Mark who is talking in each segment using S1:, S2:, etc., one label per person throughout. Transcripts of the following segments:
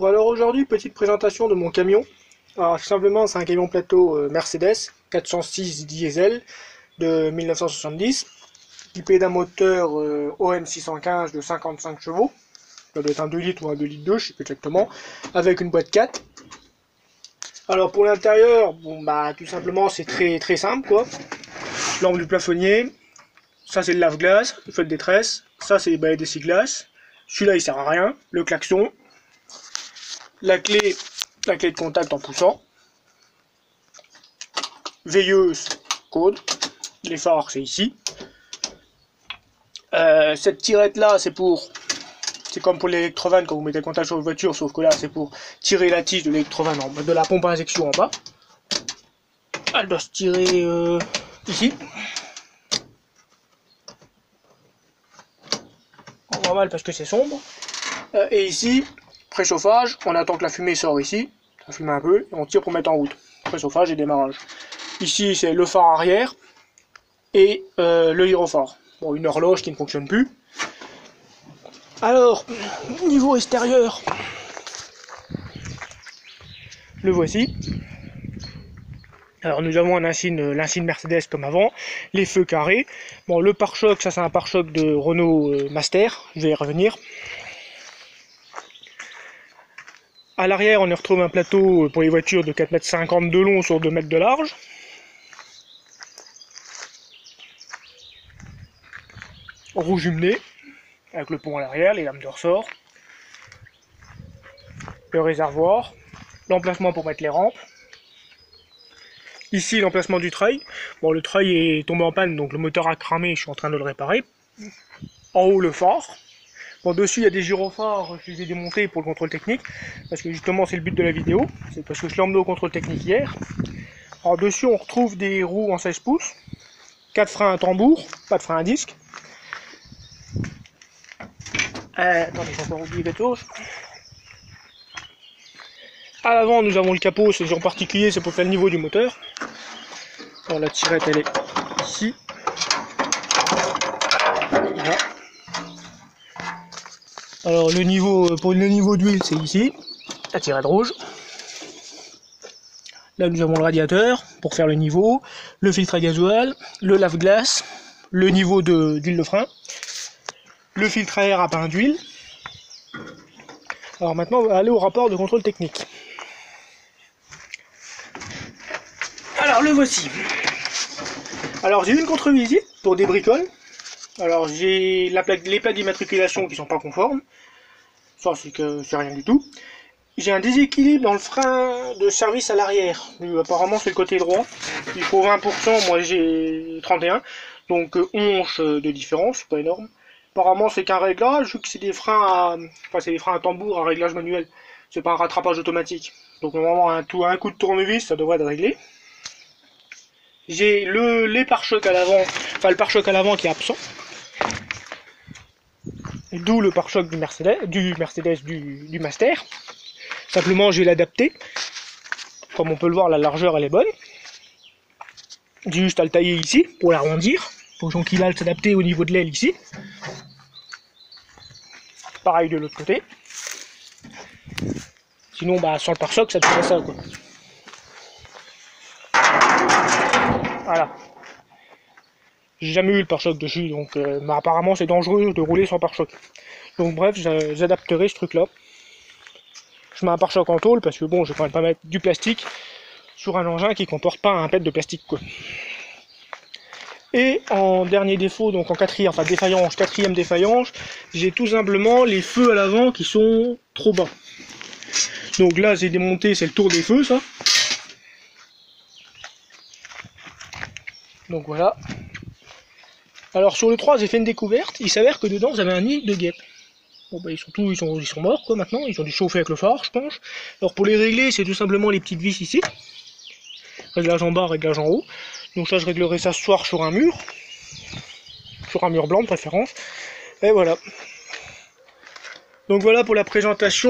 S1: Bonjour, alors aujourd'hui petite présentation de mon camion. Alors tout simplement c'est un camion plateau Mercedes 406 diesel de 1970 équipé d'un moteur OM 615 de 55 chevaux. Ça doit être un 2 litres ou un 2 litres 2, je sais plus exactement, avec une boîte 4. Alors pour l'intérieur, bon bah tout simplement c'est très simple quoi. Lampe du plafonnier, ça c'est le lave-glace, le feu de détresse, ça c'est les balais d'essuie-glace. Celui-là il sert à rien, le klaxon. La clé de contact en poussant. Veilleuse, code. Les phares, c'est ici. Cette tirette là, c'est comme pour l'électrovanne quand vous mettez le contact sur votre voiture, sauf que là, c'est pour tirer la tige de l'électrovanne, de la pompe à injection en bas. Elle doit se tirer ici. Normal parce que c'est sombre. Et ici, préchauffage, on attend que la fumée sort ici, ça fume un peu, et on tire pour mettre en route. Préchauffage et démarrage. Ici, c'est le phare arrière et le gyrophare. Bon, une horloge qui ne fonctionne plus. Alors, niveau extérieur, le voici. Alors, nous avons l'insigne Mercedes comme avant, les feux carrés. Bon, le pare-choc, ça c'est un pare-choc de Renault Master, je vais y revenir. À l'arrière, on y retrouve un plateau pour les voitures de 4,50 m de long sur 2 m de large. Roue jumelée, avec le pont à l'arrière, les lames de ressort. Le réservoir, l'emplacement pour mettre les rampes. Ici, l'emplacement du trail. Bon, le trail est tombé en panne, donc le moteur a cramé, je suis en train de le réparer. En haut, le phare. Bon, dessus, il y a des gyrophares, je les ai démontés pour le contrôle technique, parce que justement, c'est le but de la vidéo. C'est parce que je l'ai emmené au contrôle technique hier. Alors, dessus, on retrouve des roues en 16 pouces, 4 freins à tambour, pas de frein à disque. Attendez, j'ai encore oublié quelque chose. À l'avant, nous avons le capot, c'est en particulier, c'est pour faire le niveau du moteur. Alors, la tirette, elle est ici. Voilà. Alors le niveau, pour le niveau d'huile, c'est ici, la tirette rouge. Là nous avons le radiateur pour faire le niveau, le filtre à gasoil, le lave-glace, le niveau d'huile de frein, le filtre à air à pain d'huile. Alors maintenant on va aller au rapport de contrôle technique. Alors le voici. Alors j'ai eu une contre-visite pour des bricoles. Alors j'ai les plaques d'immatriculation qui sont pas conformes. Ça c'est que c'est rien du tout. J'ai un déséquilibre dans le frein de service à l'arrière. Apparemment c'est le côté droit. Il faut 20%, moi j'ai 31. Donc 11 de différence, c'est pas énorme. Apparemment c'est qu'un réglage, vu que c'est des freins à. Enfin c'est des freins à tambour à réglage manuel. C'est pas un rattrapage automatique. Donc normalement un coup de tournevis ça devrait être réglé. J'ai les pare-chocs à l'avant, enfin le pare-choc à l'avant qui est absent. D'où le pare-choc du Mercedes du Master. Simplement, je vais l'adapter. Comme on peut le voir, la largeur elle est bonne. J'ai juste à le tailler ici pour l'arrondir. Pour qu'il aille s'adapter au niveau de l'aile ici. Pareil de l'autre côté. Sinon, bah, sans le pare-choc, ça te fait ça quoi. Voilà. J'ai jamais eu le pare-choc dessus, donc mais apparemment c'est dangereux de rouler sans pare-choc. Donc bref, j'adapterai ce truc-là. Je mets un pare-choc en tôle parce que bon, je vais quand même pas mettre du plastique sur un engin qui comporte pas un pet de plastique quoi. Et en dernier défaut, donc en quatrième défaillance, j'ai tout simplement les feux à l'avant qui sont trop bas. Donc là, j'ai démonté, c'est le tour des feux ça. Donc voilà. Alors sur le 3 j'ai fait une découverte, il s'avère que dedans j'avais un nid de guêpes. Bon bah ils sont morts quoi maintenant, ils ont dû chauffer avec le phare je pense. Alors pour les régler c'est tout simplement les petites vis ici. Réglage en bas, réglage en haut. Donc ça je réglerai ça ce soir sur un mur. Sur un mur blanc de préférence. Et voilà. Donc voilà pour la présentation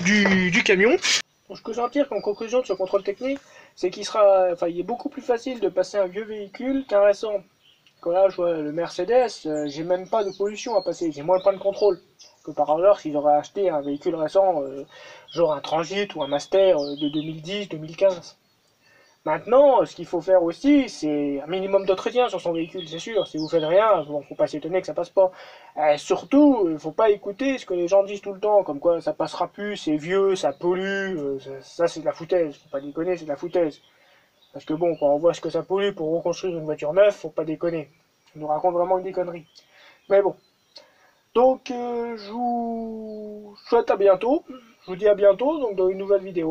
S1: du camion. Donc, ce que j'en tire en conclusion de ce contrôle technique, c'est qu'il est beaucoup plus facile de passer un vieux véhicule qu'un récent. Quand là, je vois le Mercedes, j'ai même pas de pollution à passer, j'ai moins de points de contrôle que par ailleurs s'ils auraient acheté un véhicule récent, genre un Transit ou un Master de 2010-2015. Maintenant, ce qu'il faut faire aussi, c'est un minimum d'entretien sur son véhicule, c'est sûr. Si vous faites rien, bon, faut pas s'étonner que ça passe pas. Surtout, il faut pas écouter ce que les gens disent tout le temps, comme quoi ça passera plus, c'est vieux, ça pollue, ça c'est de la foutaise. Faut pas déconner, c'est de la foutaise. Parce que bon, quand on voit ce que ça pollue pour reconstruire une voiture neuve, faut pas déconner. On nous raconte vraiment des conneries. Mais bon. Donc, je vous souhaite à bientôt. Je vous dis à bientôt, donc dans une nouvelle vidéo.